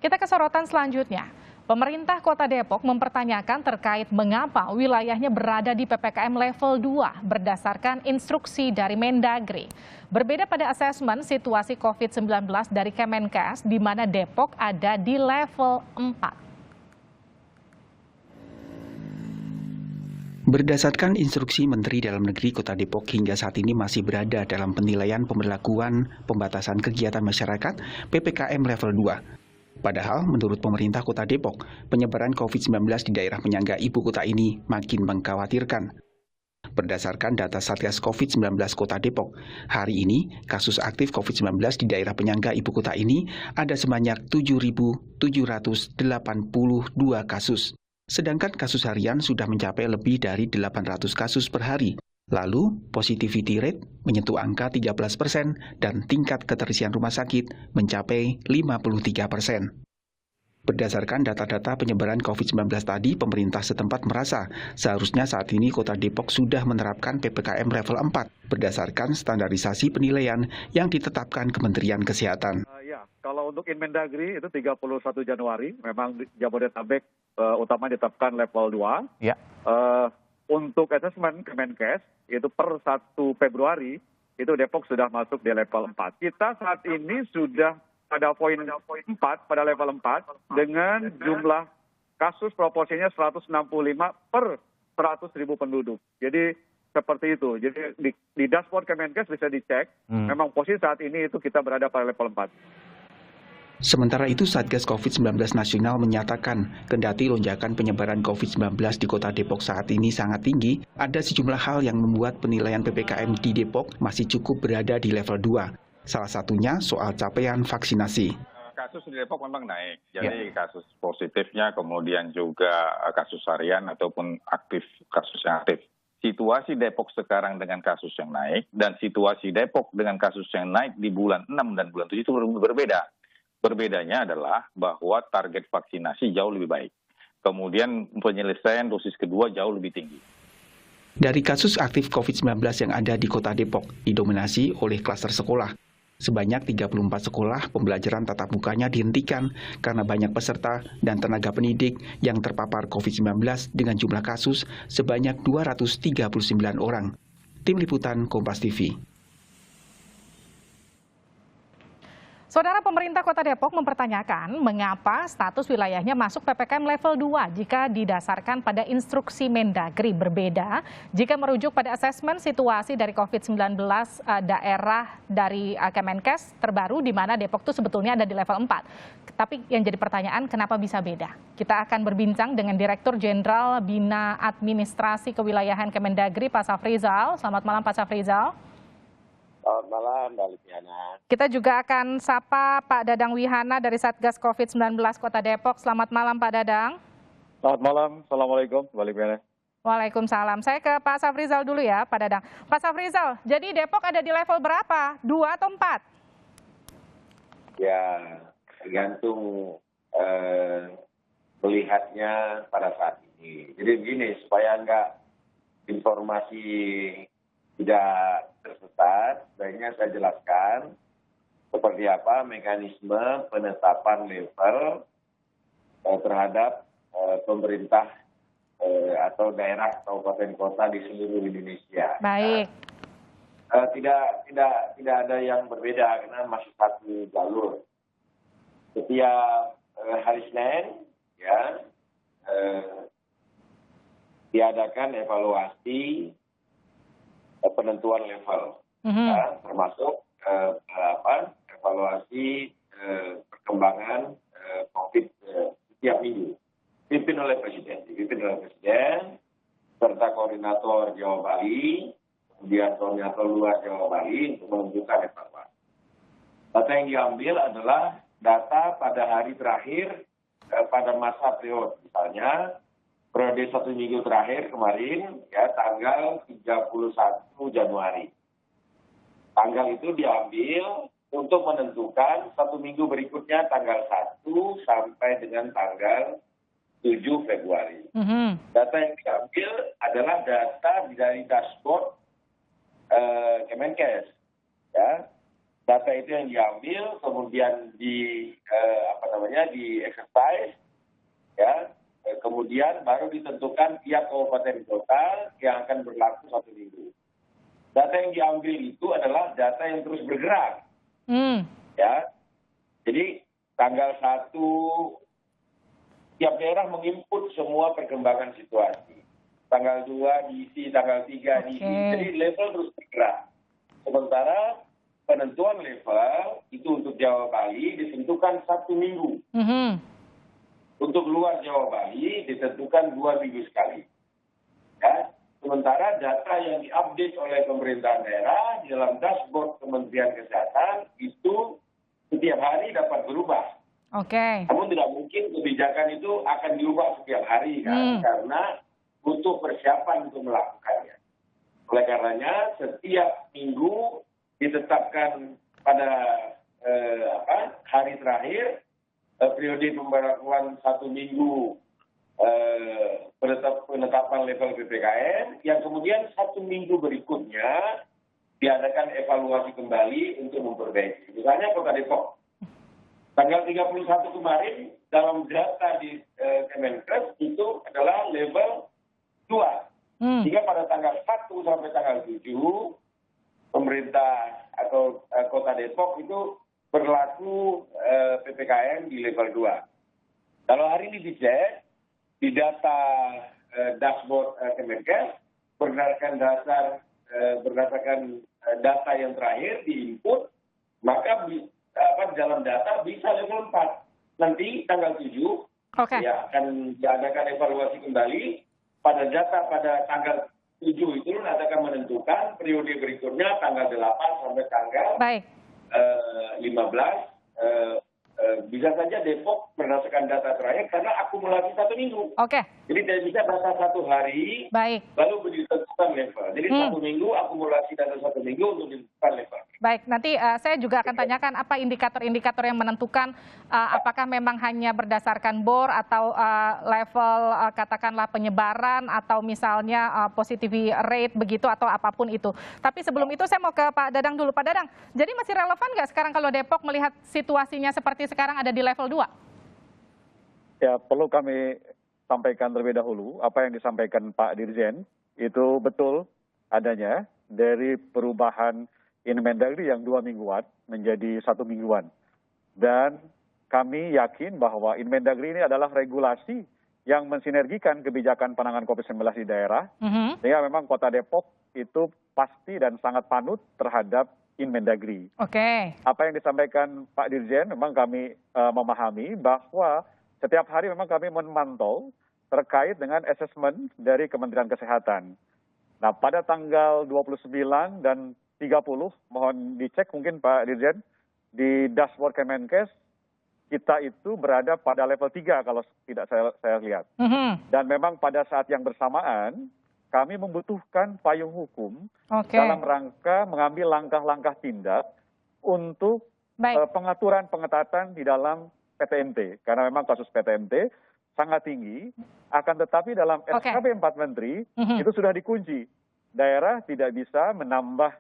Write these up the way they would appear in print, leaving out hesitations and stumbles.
Kita ke sorotan selanjutnya. Pemerintah Kota Depok mempertanyakan terkait mengapa wilayahnya berada di PPKM level 2 berdasarkan instruksi dari Mendagri. Berbeda pada asesmen situasi COVID-19 dari Kemenkes, di mana Depok ada di level 4. Berdasarkan instruksi Menteri Dalam Negeri, Kota Depok hingga saat ini masih berada dalam penilaian pemberlakuan pembatasan kegiatan masyarakat PPKM level 2. Padahal menurut pemerintah Kota Depok, penyebaran COVID-19 di daerah penyangga ibu kota ini makin mengkhawatirkan. Berdasarkan data Satgas COVID-19 Kota Depok, hari ini kasus aktif COVID-19 di daerah penyangga ibu kota ini ada sebanyak 7.782 kasus. Sedangkan kasus harian sudah mencapai lebih dari 800 kasus per hari. Lalu, positivity rate menyentuh angka 13% dan tingkat keterisian rumah sakit mencapai 53%. Berdasarkan data-data penyebaran COVID-19 tadi, pemerintah setempat merasa seharusnya saat ini Kota Depok sudah menerapkan PPKM level 4 berdasarkan standarisasi penilaian yang ditetapkan Kementerian Kesehatan. Ya, kalau untuk Inmendagri itu 31 Januari, memang Jabodetabek utama ditetapkan level 2. Ya. Untuk asesmen Kemenkes, itu per 1 Februari, itu Depok sudah masuk di level 4. Kita saat ini sudah pada poin 4, pada level 4, dengan jumlah kasus proporsinya 165 per 100.000 penduduk. Jadi seperti itu. Jadi di dashboard Kemenkes bisa dicek, memang posisi saat ini itu kita berada pada level 4. Sementara itu, Satgas COVID-19 Nasional menyatakan, kendati lonjakan penyebaran COVID-19 di Kota Depok saat ini sangat tinggi, ada sejumlah hal yang membuat penilaian PPKM di Depok masih cukup berada di level 2. Salah satunya soal capaian vaksinasi. Kasus di Depok memang naik, jadi kasus positifnya, kemudian juga kasus harian ataupun kasus yang aktif. Situasi Depok sekarang dengan kasus yang naik, dan situasi Depok dengan kasus yang naik di bulan 6 dan bulan 7 itu berbeda. Berbedanya adalah bahwa target vaksinasi jauh lebih baik. Kemudian penyelesaian dosis kedua jauh lebih tinggi. Dari kasus aktif COVID-19 yang ada di Kota Depok, didominasi oleh klaster sekolah. Sebanyak 34 sekolah pembelajaran tatap mukanya dihentikan karena banyak peserta dan tenaga pendidik yang terpapar COVID-19 dengan jumlah kasus sebanyak 239 orang. Tim Liputan Kompas TV. Saudara, pemerintah Kota Depok mempertanyakan mengapa status wilayahnya masuk PPKM level 2 jika didasarkan pada instruksi Mendagri, berbeda jika merujuk pada asesmen situasi dari COVID-19 daerah dari Kemenkes terbaru, di mana Depok itu sebetulnya ada di level 4. Tapi yang jadi pertanyaan, kenapa bisa beda? Kita akan berbincang dengan Direktur Jenderal Bina Administrasi Kewilayahan Kemendagri, Pak Safrizal. Selamat malam, Pak Safrizal. Selamat malam, Mbak Lipiana. Kita juga akan sapa Pak Dadang Wihana dari Satgas COVID-19 Kota Depok. Selamat malam, Pak Dadang. Selamat malam, Assalamualaikum, Mbak Lipiana. Waalaikumsalam. Saya ke Pak Safrizal dulu ya, Pak Dadang. Pak Safrizal, jadi Depok ada di level berapa? 2 atau 4? Ya, tergantung melihatnya pada saat ini. Jadi begini, supaya informasi tidak tersesat, sebaiknya saya jelaskan seperti apa mekanisme penetapan level terhadap pemerintah atau daerah kabupaten kota di seluruh Indonesia. Baik. Tidak ada yang berbeda karena masih satu jalur. Setiap hari Senin ya diadakan evaluasi penentuan level, termasuk evaluasi perkembangan COVID setiap minggu, dipimpin oleh Presiden, serta koordinator Jawa Bali, kemudian koordinator luar Jawa Bali untuk menunjukkan evaluasi. Data yang diambil adalah data pada hari terakhir pada masa periode, misalnya periode 1 minggu terakhir kemarin, ya tanggal 31 Januari. Tanggal itu diambil untuk menentukan 1 minggu berikutnya tanggal 1 sampai dengan tanggal 7 Februari. Data yang diambil adalah data dari dashboard Kemenkes. Ya. Data itu yang diambil, kemudian di exercise, ya. Kemudian baru ditentukan tiap kabupaten kota yang akan berlaku 1 minggu. Data yang diambil itu adalah data yang terus bergerak, ya. Jadi tanggal 1 tiap daerah menginput semua perkembangan situasi. Tanggal 2 diisi, tanggal 3 diisi. Jadi level terus bergerak. Sementara penentuan level itu untuk Jawa Bali ditentukan 1 minggu. Untuk luar Jawa Bali ditentukan 2 minggu sekali. Ya. Sementara data yang diupdate oleh pemerintahan daerah di dalam dashboard Kementerian Kesehatan itu setiap hari dapat berubah. Namun tidak mungkin kebijakan itu akan diubah setiap hari kan, karena butuh persiapan untuk melakukannya. Oleh karenanya setiap minggu ditetapkan pada hari terakhir periode pemberlakuan 1 minggu penetapan level PPKM, yang kemudian 1 minggu berikutnya diadakan evaluasi kembali untuk memperbaiki. Misalnya Kota Depok, tanggal 31 kemarin dalam data di Kemenkes itu adalah level 2. Sehingga pada tanggal 1 sampai tanggal 7 pemerintah atau Kota Depok itu berlaku PPKM di level 2. Kalau hari ini dicek di data dashboard Kemenkes berdasarkan data yang terakhir diinput, maka dalam data bisa level 4. Nanti tanggal 7 ya akan diadakan evaluasi kembali. Pada data pada tanggal 7 itu nanti akan menentukan periode berikutnya tanggal 8 sampai tanggal 15. Bisa saja Depok berdasarkan data terakhir karena akumulasi 1 minggu. Jadi tidak bisa data 1 hari lalu ditentukan level. Jadi 1 minggu akumulasi data 1 minggu untuk ditentukan level. Baik, nanti saya juga akan tanyakan apa indikator-indikator yang menentukan apakah memang hanya berdasarkan BOR atau level katakanlah penyebaran atau misalnya positivity rate begitu atau apapun itu. Tapi sebelum itu saya mau ke Pak Dadang dulu. Pak Dadang, jadi masih relevan nggak sekarang kalau Depok melihat situasinya seperti sekarang ada di level 2? Ya, perlu kami sampaikan terlebih dahulu apa yang disampaikan Pak Dirjen itu betul adanya dari perubahan Inmendagri yang 2 mingguan menjadi 1 mingguan. Dan kami yakin bahwa Inmendagri ini adalah regulasi yang mensinergikan kebijakan penanganan COVID-19 di daerah. Sehingga memang Kota Depok itu pasti dan sangat panut terhadap Inmendagri. Apa yang disampaikan Pak Dirjen memang kami memahami bahwa setiap hari memang kami memantau terkait dengan asesmen dari Kementerian Kesehatan. Nah, pada tanggal 29 dan 30, mohon dicek mungkin Pak Dirjen, di dashboard Kemenkes, kita itu berada pada level 3 kalau tidak saya lihat. Dan memang pada saat yang bersamaan, kami membutuhkan payung hukum dalam rangka mengambil langkah-langkah tindak untuk pengaturan pengetatan di dalam PTMT. Karena memang kasus PTMT sangat tinggi, akan tetapi dalam SKB 4 Menteri itu sudah dikunci. Daerah tidak bisa menambah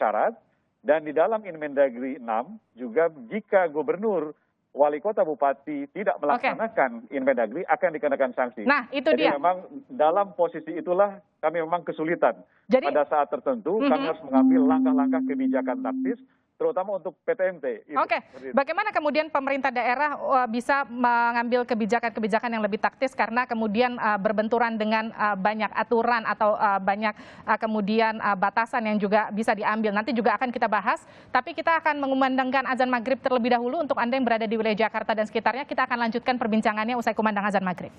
syarat, dan di dalam Inmendagri 6 juga jika gubernur, wali kota, bupati tidak melaksanakan Inmendagri akan dikenakan sanksi. Nah, itu Jadi dia. memang dalam posisi itulah kami memang kesulitan. Pada saat tertentu kami harus mengambil langkah-langkah kebijakan taktis, terutama untuk PTMT. Bagaimana kemudian pemerintah daerah bisa mengambil kebijakan-kebijakan yang lebih taktis karena kemudian berbenturan dengan banyak aturan atau banyak kemudian batasan yang juga bisa diambil. Nanti juga akan kita bahas, tapi kita akan mengumandangkan azan maghrib terlebih dahulu untuk Anda yang berada di wilayah Jakarta dan sekitarnya. Kita akan lanjutkan perbincangannya usai kumandang azan maghrib.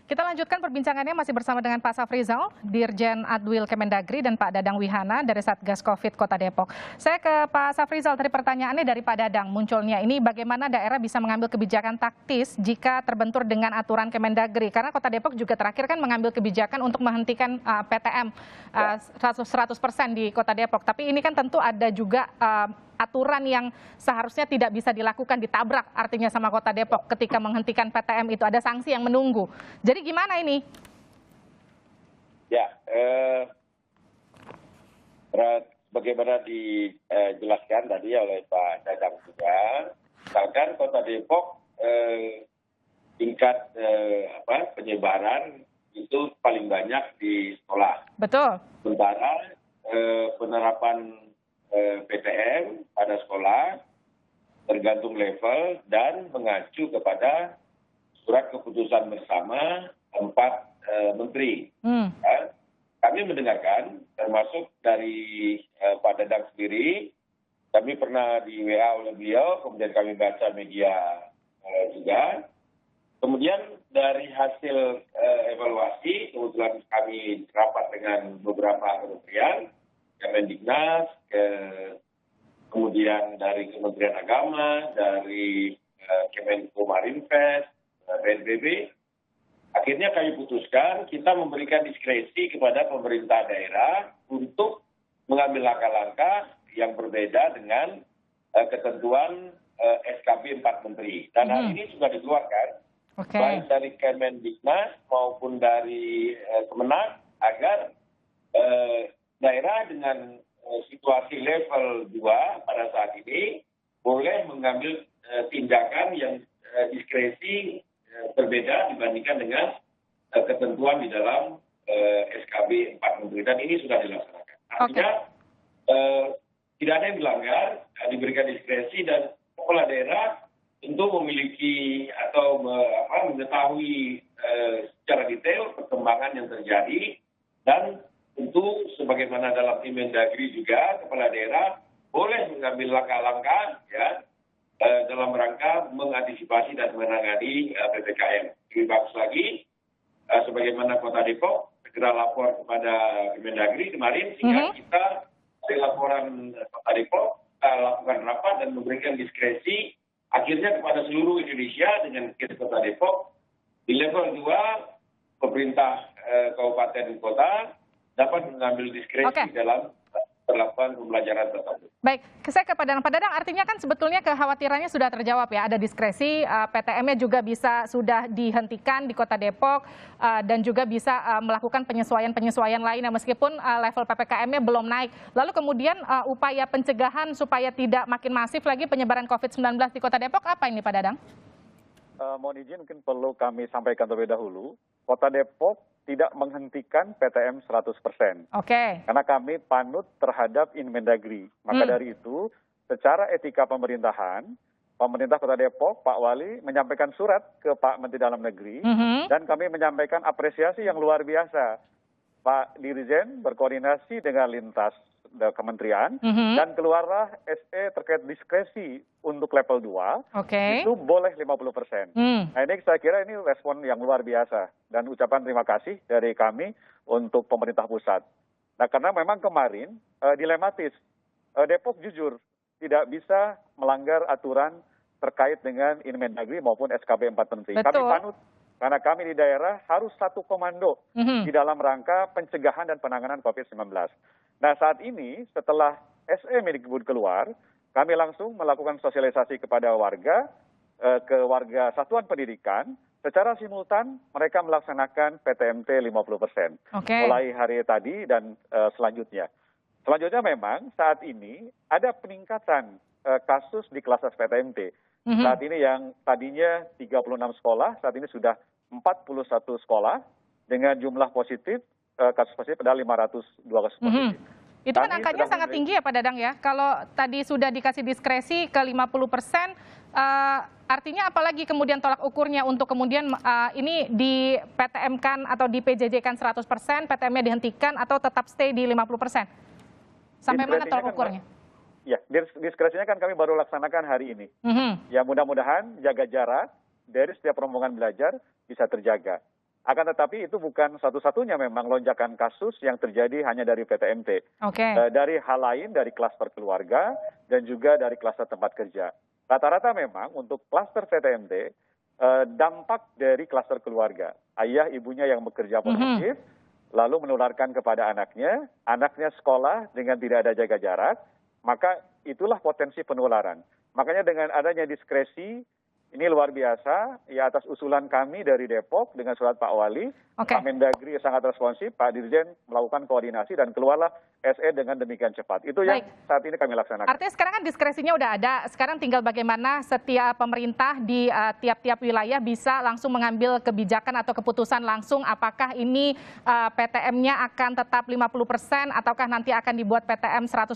Kita lanjutkan perbincangannya masih bersama dengan Pak Safrizal, Dirjen Adwil Kemendagri, dan Pak Dadang Wihana dari Satgas Covid Kota Depok. Saya ke Pak Safrizal, tadi pertanyaannya dari Pak Dadang munculnya ini bagaimana daerah bisa mengambil kebijakan taktis jika terbentur dengan aturan Kemendagri. Karena Kota Depok juga terakhir kan mengambil kebijakan untuk menghentikan PTM 100% di Kota Depok. Tapi ini kan tentu ada juga aturan yang seharusnya tidak bisa dilakukan, ditabrak artinya sama Kota Depok ketika menghentikan PTM itu, ada sanksi yang menunggu. Jadi gimana ini? Ya, bagaimana dijelaskan tadi oleh Pak Dadang juga, misalkan Kota Depok tingkat penyebaran itu paling banyak di sekolah. Betul. Sementara penerapan PTM pada sekolah tergantung level dan mengacu kepada surat keputusan bersama 4 menteri. Kami mendengarkan, termasuk dari Pak Dadang sendiri, kami pernah di WA oleh beliau, kemudian kami baca media juga. Kemudian dari hasil evaluasi, kebetulan kami rapat dengan beberapa kementerian, Kemendiknas, kemudian dari Kementerian Agama, dari Kemenko Marinvest, BNPB. Akhirnya kami putuskan kita memberikan diskresi kepada pemerintah daerah untuk mengambil langkah-langkah yang berbeda dengan ketentuan SKB 4 Menteri. Dan hal ini sudah dikeluarkan, baik dari Kemendiknas maupun dari Kemenak, agar daerah dengan situasi level 2 pada saat ini boleh mengambil tindakan yang diskresi berbeda dibandingkan dengan ketentuan di dalam SKB 4 Menteri. Dan ini sudah dilaksanakan. Artinya tidak ada yang dilanggar, diberikan diskresi, dan kepala daerah tentu memiliki atau mengetahui secara detail perkembangan yang terjadi, dan tentu sebagaimana dalam Inmendagri juga kepala daerah boleh mengambil langkah-langkah ya dalam rangka mengantisipasi dan menangani PPKM. Lebih bagus lagi, sebagaimana Kota Depok segera lapor kepada Kemendagri kemarin, sehingga kita dari laporan Kota Depok lakukan rapat dan memberikan diskresi akhirnya kepada seluruh Indonesia dengan kes Kota Depok. Di level 2, pemerintah kabupaten dan kota dapat mengambil diskresi dalam perlakuan pembelajaran tersebut. Baik, saya ke Pak Dadang. Artinya kan sebetulnya kekhawatirannya sudah terjawab ya, ada diskresi, PTM-nya juga bisa sudah dihentikan di Kota Depok, dan juga bisa melakukan penyesuaian-penyesuaian lainnya meskipun level PPKM-nya belum naik. Lalu kemudian upaya pencegahan supaya tidak makin masif lagi penyebaran COVID-19 di Kota Depok apa ini Pak Dadang? Mohon izin mungkin perlu kami sampaikan terlebih dahulu, Kota Depok tidak menghentikan PTM 100%. Karena kami panut terhadap Inmendagri. Maka dari itu, secara etika pemerintahan, pemerintah Kota Depok, Pak Wali, menyampaikan surat ke Pak Menteri Dalam Negeri, dan kami menyampaikan apresiasi yang luar biasa. Pak Dirjen berkoordinasi dengan lintas kementerian, dan keluarlah SE terkait diskresi untuk level 2, itu boleh 50%. Nah ini saya kira ini respon yang luar biasa, dan ucapan terima kasih dari kami untuk pemerintah pusat. Nah karena memang kemarin dilematis, Depok jujur tidak bisa melanggar aturan terkait dengan Inmendagri maupun SKB 4 Menteri. Kami panut, karena kami di daerah harus satu komando di dalam rangka pencegahan dan penanganan COVID-19. Nah saat ini setelah SE Mendikbud keluar, kami langsung melakukan sosialisasi kepada warga, ke warga satuan pendidikan, secara simultan mereka melaksanakan PTMT 50%. Mulai hari tadi dan selanjutnya. Selanjutnya memang saat ini ada peningkatan kasus di kelas PTMT. Saat ini yang tadinya 36 sekolah, saat ini sudah 41 sekolah dengan jumlah positif, kasus positif adalah 502 kasus positif. Itu kan angkanya sangat tinggi ya Pak Dadang ya. Kalau tadi sudah dikasih diskresi ke 50%, artinya apalagi kemudian tolak ukurnya untuk kemudian ini di PTM-kan atau di PJJ-kan 100%, PTM-nya dihentikan atau tetap stay di 50%? Sampai mana tolak ukurnya? Ya, diskresinya kan kami baru laksanakan hari ini. Ya mudah-mudahan jaga jarak dari setiap rombongan belajar bisa terjaga. Akan tetapi itu bukan satu-satunya memang lonjakan kasus yang terjadi hanya dari PTMT. Dari hal lain, dari klaster keluarga dan juga dari klaster tempat kerja. Rata-rata memang untuk klaster PTMT, dampak dari klaster keluarga. Ayah ibunya yang bekerja positif, lalu menularkan kepada anaknya sekolah dengan tidak ada jaga jarak, maka itulah potensi penularan. Makanya dengan adanya diskresi, ini luar biasa, ya atas usulan kami dari Depok dengan surat Pak Wali, Pak Mendagri sangat responsif, Pak Dirjen melakukan koordinasi dan keluarlah SE dengan demikian cepat. Itu yang saat ini kami laksanakan. Artinya sekarang kan diskresinya udah ada, sekarang tinggal bagaimana setiap pemerintah di tiap-tiap wilayah bisa langsung mengambil kebijakan atau keputusan langsung apakah ini PTM-nya akan tetap 50% ataukah nanti akan dibuat PTM 100%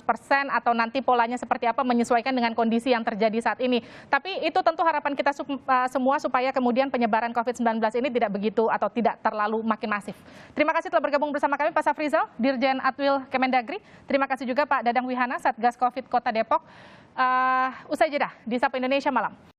atau nanti polanya seperti apa menyesuaikan dengan kondisi yang terjadi saat ini. Tapi itu tentu harapan kita semua supaya kemudian penyebaran COVID-19 ini tidak begitu atau tidak terlalu makin masif. Terima kasih telah bergabung bersama kami Pak Safrizal, Dirjen Atwil Kemendagri. Terima kasih juga Pak Dadang Wihana, Satgas Covid Kota Depok. Usai jeda di Sapa Indonesia Malam.